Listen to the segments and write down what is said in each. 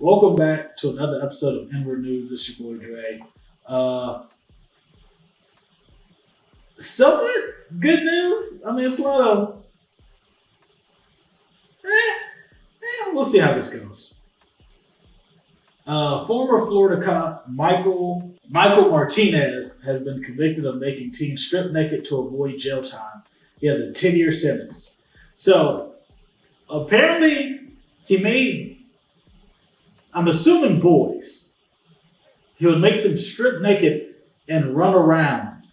Welcome back to another episode of Inword News. It's your boy Dre. Somewhat good news. I mean, it's a lot of we'll see how this goes. Former Florida cop Michael Martinez has been convicted of making teens strip naked to avoid jail time. He has a 10-year sentence. So apparently he made, I'm assuming boys, he would make them strip naked and run around.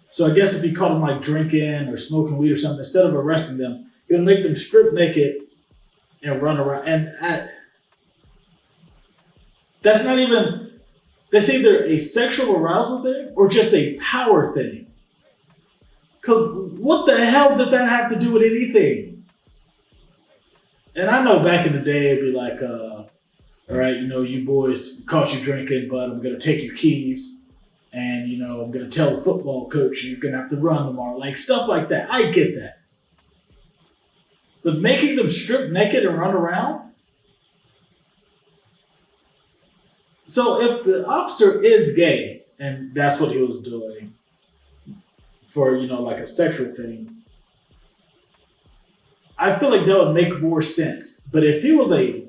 So I guess if he caught them like drinking or smoking weed or something, instead of arresting them, he would make them strip naked and run around. And that's not even, that's either a sexual arousal thing or just a power thing. Because what the hell did that have to do with anything? And I know back in the day, it'd be like, all right, you boys caught you drinking, but I'm going to take your keys. And, I'm going to tell the football coach you're going to have to run tomorrow. Like stuff like that. I get that. But making them strip naked and run around? So if the officer is gay, and that's what he was doing for, like a sexual thing, I feel like that would make more sense. But if he was a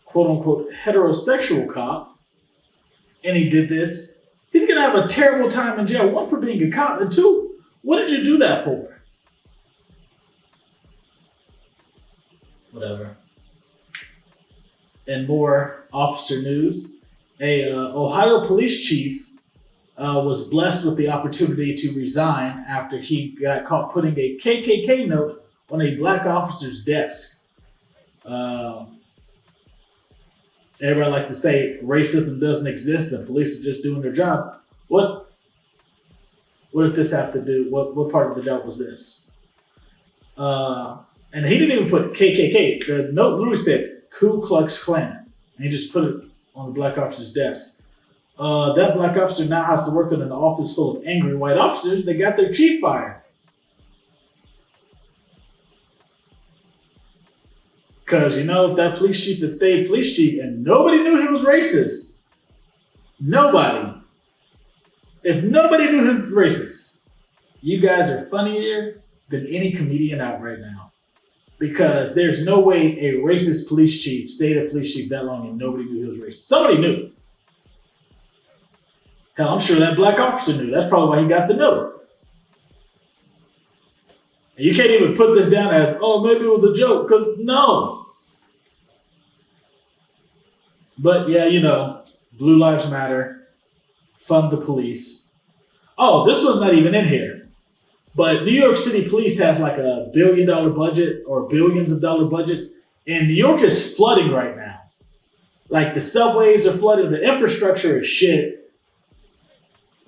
quote unquote heterosexual cop and he did this, he's going to have a terrible time in jail. One, for being a cop, and two, what did you do that for? Whatever. And more officer news. A Ohio police chief was blessed with the opportunity to resign after he got caught putting a KKK note on a black officer's desk. Everybody likes to say racism doesn't exist and police are just doing their job. What did this have to do? What part of the job was this? And he didn't even put KKK. The note literally said Ku Klux Klan. And he just put it on the black officer's desk. That black officer now has to work in an office full of angry white officers. They got their chief fired. Because, if that police chief had stayed police chief and nobody knew he was racist, if nobody knew he was racist, you guys are funnier than any comedian out right now. Because there's no way a racist police chief stayed a police chief that long and nobody knew he was racist. Somebody knew. Hell, I'm sure that black officer knew. That's probably why he got the note. And you can't even put this down as, maybe it was a joke, because no. But yeah, Blue Lives Matter, fund the police. Oh, this was not even in here. But New York City Police has like $1 billion budget or billions of dollar budgets. And New York is flooding right now. Like the subways are flooded. The infrastructure is shit.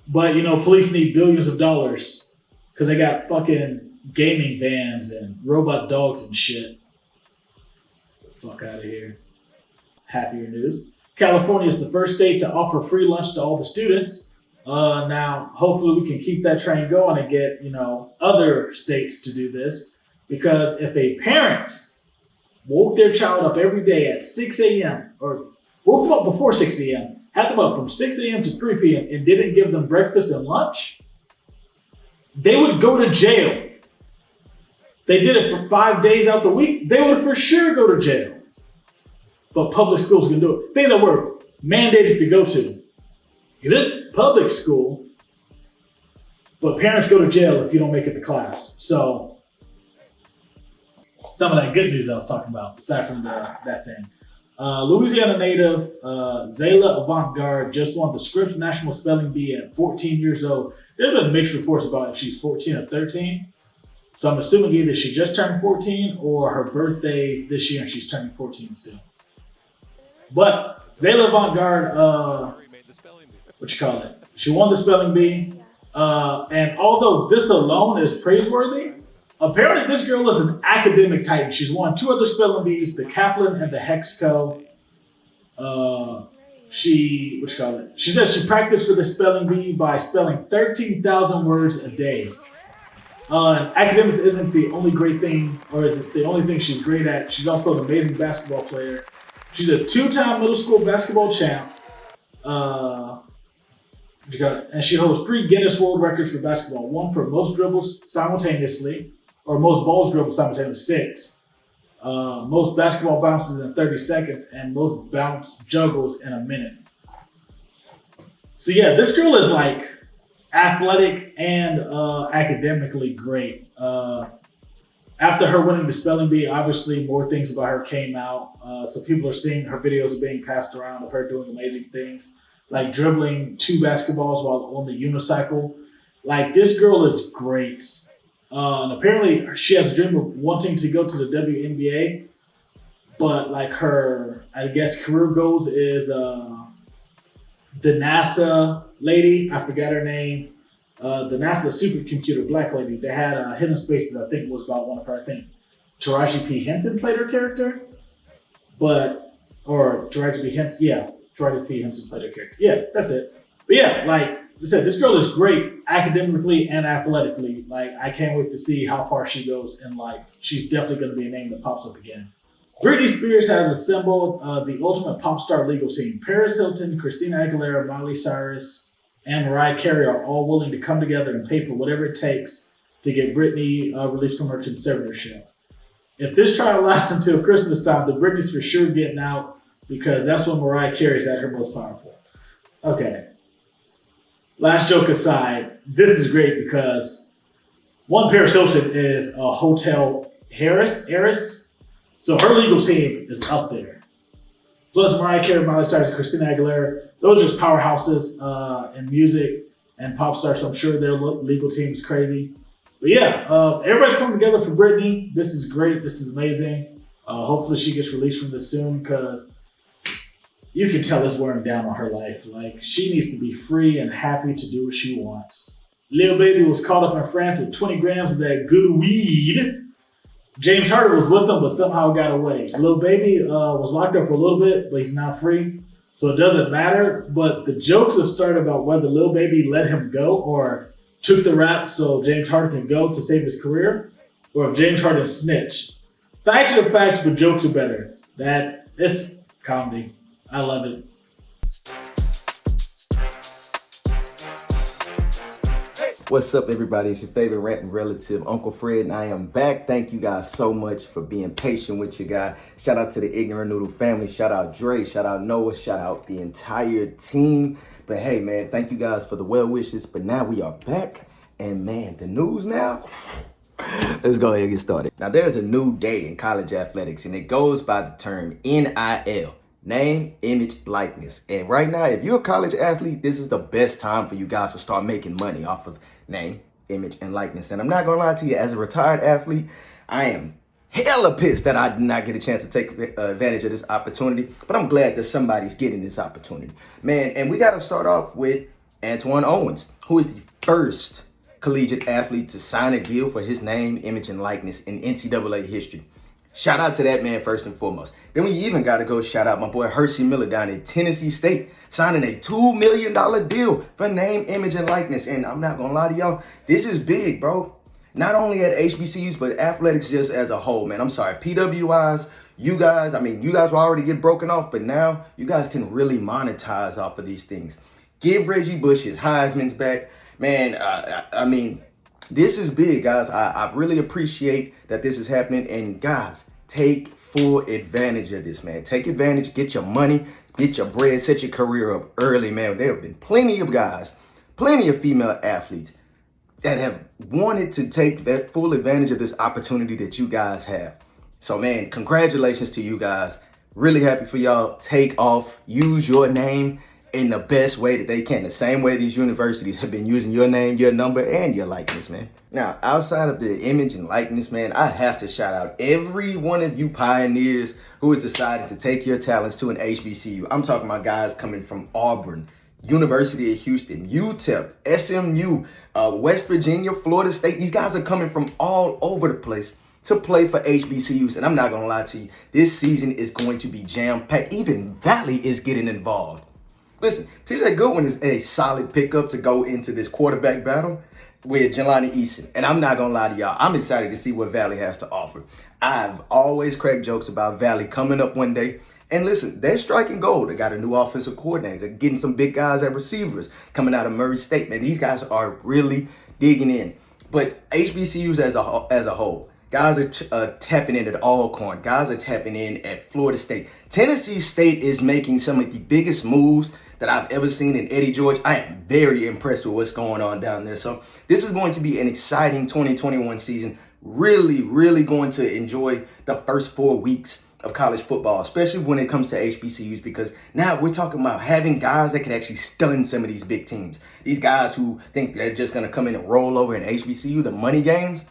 But, police need billions of dollars because they got fucking gaming vans and robot dogs and shit. Get the fuck out of here. Happier news. California is the first state to offer free lunch to all the students. Now, hopefully we can keep that train going and get, other states to do this. Because if a parent woke their child up every day at 6 a.m. or woke them up before 6 a.m., had them up from 6 a.m. to 3 p.m. and didn't give them breakfast and lunch, they would go to jail. They did it for 5 days out the week, they would for sure go to jail. But public schools can do it. Things that we're mandated to go to. It's public school, but parents go to jail if you don't make it to class. So, some of that good news I was talking about, aside from that thing. Louisiana native Zaila Avant-Garde just won the Scripps National Spelling Bee at 14 years old. There have been mixed reports about if she's 14 or 13. So I'm assuming either she just turned 14 or her birthday's this year and she's turning 14 soon. But Zaila Avant-Garde, she won the spelling bee. And although this alone is praiseworthy, apparently this girl is an academic titan. She's won 2 other spelling bees, the Kaplan and the Hexco. She says she practiced for the spelling bee by spelling 13,000 words a day. Academics isn't the only great thing, or is it the only thing she's great at. She's also an amazing basketball player. She's a two-time middle school basketball champ. And she holds 3 Guinness World Records for basketball. One for most dribbles simultaneously, or most balls dribbled simultaneously, 6. Most basketball bounces in 30 seconds, and most bounce juggles in a minute. So yeah, this girl is like athletic and academically great. After her winning the spelling bee, obviously more things about her came out. So people are seeing her videos are being passed around of her doing amazing things, like dribbling 2 basketballs while on the unicycle. Like, this girl is great. And apparently she has a dream of wanting to go to the WNBA, but like her, I guess, career goals is the NASA lady, I forgot her name, the NASA supercomputer black lady that had Hidden Spaces, I think was about one of her, I think Taraji P. Henson played her character, Taraji P. Henson played her character. Yeah, that's it. But yeah, like I said, this girl is great academically and athletically. Like, I can't wait to see how far she goes in life. She's definitely going to be a name that pops up again. Britney Spears has assembled the ultimate pop star legal team. Paris Hilton, Christina Aguilera, Miley Cyrus, and Mariah Carey are all willing to come together and pay for whatever it takes to get Britney released from her conservatorship. If this trial lasts until Christmas time, the Britney's for sure getting out, because that's when Mariah Carey's at her most powerful. Okay. Last joke aside, this is great because one, Paris Hilton is a hotel heiress. So her legal team is up there. Plus Mariah Carey, Miley Cyrus, and Christina Aguilera, those are just powerhouses in music and pop stars. So I'm sure their legal team is crazy. But yeah, everybody's coming together for Britney. This is great. This is amazing. Hopefully she gets released from this soon, because you can tell it's wearing down on her life. Like, she needs to be free and happy to do what she wants. Lil Baby was caught up in France with 20 grams of that good weed. James Harden was with them, but somehow got away. Lil Baby was locked up for a little bit, but he's now free, so it doesn't matter. But the jokes have started about whether Lil Baby let him go or took the rap so James Harden can go to save his career, or if James Harden snitched. Facts are facts, but jokes are better. It's comedy. I love it. What's up, everybody? It's your favorite ranting relative, Uncle Fred, and I am back. Thank you guys so much for being patient with your guy. Shout out to the Ignorant Noodle family. Shout out Dre. Shout out Noah. Shout out the entire team. But hey, man, thank you guys for the well wishes. But now we are back, and man, the news now. Let's go ahead and get started. Now, there's a new day in college athletics, and it goes by the term NIL. Name, image, likeness. And right now, if you're a college athlete, this is the best time for you guys to start making money off of name, image, and likeness. And I'm not gonna lie to you, as a retired athlete, I am hella pissed that I did not get a chance to take advantage of this opportunity, but I'm glad that somebody's getting this opportunity. Man, and we gotta start off with Antoine Owens, who is the first collegiate athlete to sign a deal for his name, image, and likeness in NCAA history. Shout out to that man first and foremost. Then we even got to go shout out my boy Hershey Miller down at Tennessee State, signing a $2 million deal for name, image, and likeness. And I'm not going to lie to y'all, this is big, bro. Not only at HBCUs, but athletics just as a whole, man. I'm sorry, PWIs, you guys will already get broken off, but now you guys can really monetize off of these things. Give Reggie Bush his Heisman's back. Man, this is big, guys. I really appreciate that this is happening. And guys, take full advantage of this, man. Take advantage, get your money, get your bread, set your career up early, man. There have been plenty of guys, plenty of female athletes that have wanted to take that full advantage of this opportunity that you guys have. So, man, congratulations to you guys. Really happy for y'all. Take off, use your name in the best way that they can. The same way these universities have been using your name, your number, and your likeness, man. Now, outside of the image and likeness, man, I have to shout out every one of you pioneers who has decided to take your talents to an HBCU. I'm talking about guys coming from Auburn, University of Houston, UTEP, SMU, West Virginia, Florida State. These guys are coming from all over the place to play for HBCUs. And I'm not gonna lie to you, this season is going to be jam-packed. Even Valley is getting involved. Listen, TJ Goodwin is a solid pickup to go into this quarterback battle with Jelani Eason. And I'm not going to lie to y'all, I'm excited to see what Valley has to offer. I've always cracked jokes about Valley coming up one day And listen, they're striking gold. They got a new offensive coordinator. They're getting some big guys at receivers coming out of Murray State. Man, these guys are really digging in. But HBCUs as a whole, guys are tapping in at Alcorn. Guys are tapping in at Florida State. Tennessee State is making some of the biggest moves that I've ever seen in Eddie George. I am very impressed with what's going on down there. So this is going to be an exciting 2021 season. Really, really going to enjoy the first 4 weeks of college football, especially when it comes to HBCUs, because now we're talking about having guys that can actually stun some of these big teams. These guys who think they're just going to come in and roll over in HBCU, the money games,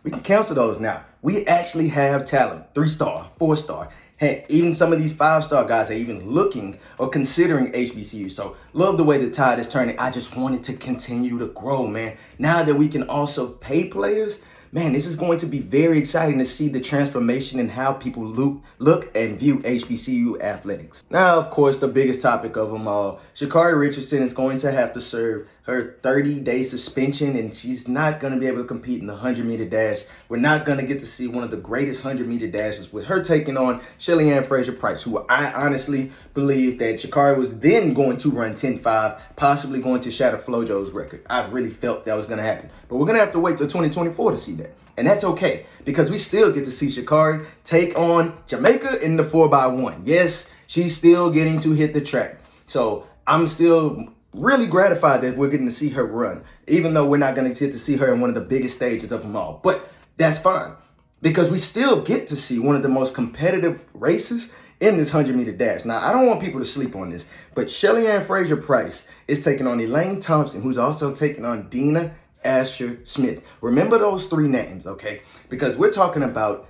we can cancel those now. We actually have talent, 3-star, 4-star. Heck, even some of these 5-star guys are even looking or considering HBCU. So love the way the tide is turning. I just wanted to continue to grow, man. Now that we can also pay players, man, this is going to be very exciting to see the transformation in how people look and view HBCU athletics. Now, of course, the biggest topic of them all, Sha'Carri Richardson is going to have to serve her 30-day suspension, and she's not going to be able to compete in the 100-meter dash. We're not going to get to see one of the greatest 100-meter dashes with her taking on Shelly-Ann Fraser-Price, who I honestly believe that Sha'Carri was then going to run 10.5, possibly going to shatter FloJo's record. I really felt that was going to happen. But we're going to have to wait till 2024 to see that. And that's okay, because we still get to see Sha'Carri take on Jamaica in the 4x1. Yes, she's still getting to hit the track. So I'm still really gratified that we're getting to see her run, even though we're not going to get to see her in one of the biggest stages of them all. But that's fine, because we still get to see one of the most competitive races in this 100-meter dash. Now, I don't want people to sleep on this, but Shelly-Ann Fraser-Price is taking on Elaine Thompson, who's also taking on Dina Asher Smith. Remember those 3 names, okay? Because we're talking about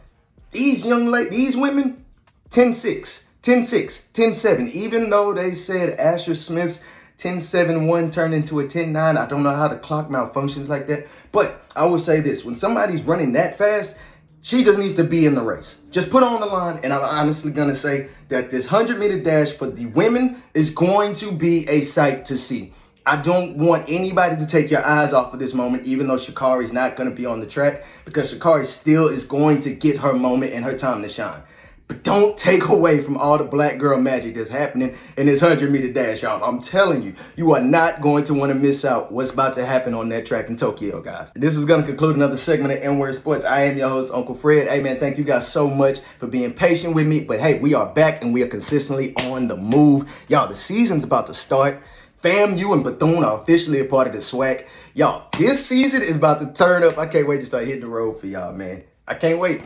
these these women, 10-6, 10-6, 10-7. Even though they said Asher Smith's 10-7-1 turned into a 10-9. I don't know how the clock malfunctions like that. But I will say this, when somebody's running that fast, she just needs to be in the race. Just put her on the line, and I'm honestly going to say that this 100-meter dash for the women is going to be a sight to see. I don't want anybody to take your eyes off of this moment, even though Sha'Carri is not going to be on the track, because Sha'Carri still is going to get her moment and her time to shine. But don't take away from all the black girl magic that's happening in this 100-meter dash, y'all. I'm telling you, you are not going to want to miss out what's about to happen on that track in Tokyo, guys. This is going to conclude another segment of Inword Sports. I am your host, Uncle Fred. Hey, man, thank you guys so much for being patient with me. But, hey, we are back, and we are consistently on the move. Y'all, the season's about to start. FAMU and Bethune are officially a part of the SWAC. Y'all, this season is about to turn up. I can't wait to start hitting the road for y'all, man. I can't wait.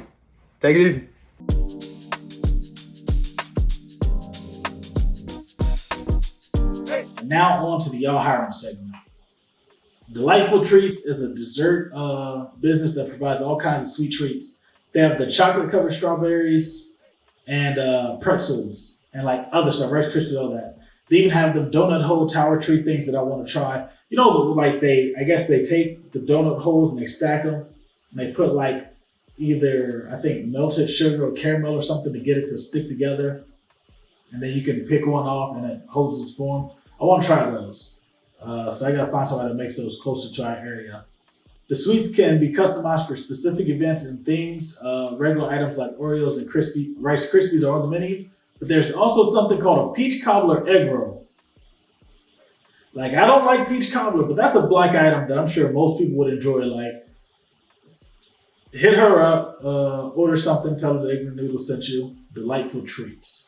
Take it easy. Now on to the Y'all Hiring segment. Delightful Treats is a dessert business that provides all kinds of sweet treats. They have the chocolate-covered strawberries and pretzels and like other stuff, Rice Krispies, all that. They even have the donut hole tower treat things that I want to try. You know, like I guess they take the donut holes and they stack them and they put like either, I think, melted sugar or caramel or something to get it to stick together. And then you can pick one off and it holds its form. I want to try those. So I got to find somebody that makes those closer to our area. The sweets can be customized for specific events and themes. Regular items like Oreos and Rice Krispies are on the menu. But there's also something called a peach cobbler egg roll. Like, I don't like peach cobbler, but that's a black item that I'm sure most people would enjoy. Like, hit her up, order something, tell her the Ignorant Noodle sent you. Delightful treats.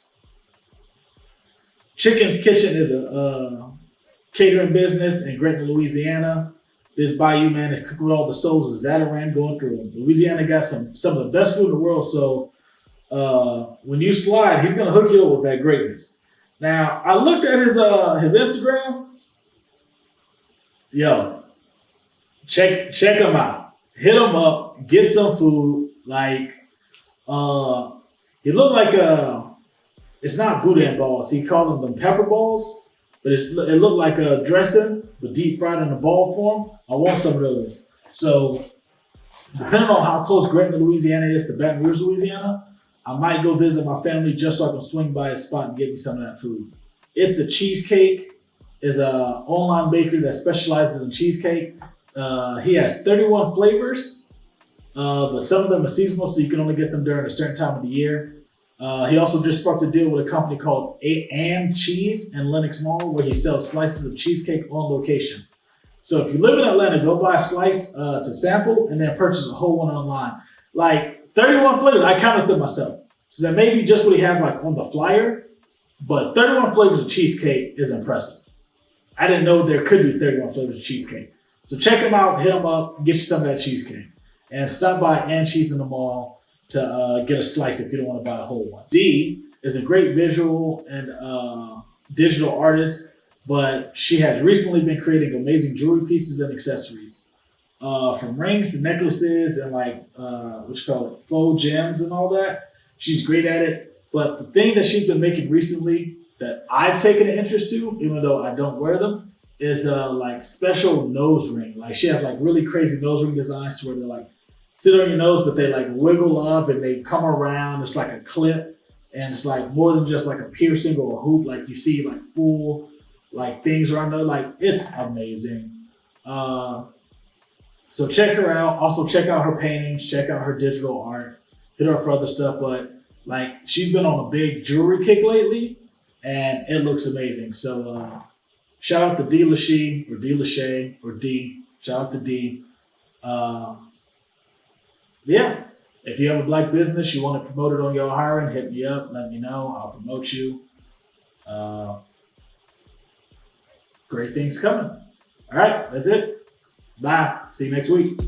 Chicken's Kitchen is a catering business in Gretna, Louisiana. This bayou man is cooking with all the souls of Zataran going through. Louisiana got some of the best food in the world, so when you slide, he's gonna hook you up with that greatness. Now, I looked at his Instagram. Yo, check him out. Hit him up. Get some food. Like, he looked like it's not boudin balls. He called them pepper balls, but it looked like a dressing, but deep fried in a ball form. I want some of those. So, depending on how close Gretna, Louisiana is to Baton Rouge, Louisiana, I might go visit my family just so I can swing by his spot and get me some of that food. It's the Cheesecake. It's an online bakery that specializes in cheesecake. He has 31 flavors, but some of them are seasonal, so you can only get them during a certain time of the year. He also just sparked a deal with a company called And Cheese in Lenox Mall, where he sells slices of cheesecake on location. So if you live in Atlanta, go buy a slice to sample and then purchase a whole one online. Like 31 flavors, I counted them myself. So that may be just what he has like on the flyer, but 31 flavors of cheesecake is impressive. I didn't know there could be 31 flavors of cheesecake. So check him out, hit him up, get you some of that cheesecake. And stop by And Cheese in the mall to get a slice if you don't want to buy a whole one. D is a great visual and digital artist, but she has recently been creating amazing jewelry pieces and accessories. From rings to necklaces and like, what you call it, faux gems and all that. She's great at it. But the thing that she's been making recently that I've taken an interest to, even though I don't wear them, is like special nose ring. Like she has like really crazy nose ring designs to where they're like, sit on your nose, but they like wiggle up and they come around. It's like a clip, and it's like more than just like a piercing or a hoop. Like you see like full like things around there. Like it's amazing. So check her out. Also check out her paintings. Check out her digital art. Hit her for other stuff. But like she's been on a big jewelry kick lately, and it looks amazing. So shout out to D Lachey or D Lachey or D. Shout out to D. Yeah, if you have a black business, you want to promote it on your hiring, hit me up, let me know, I'll promote you. Great things coming. All right, that's it. Bye. See you next week.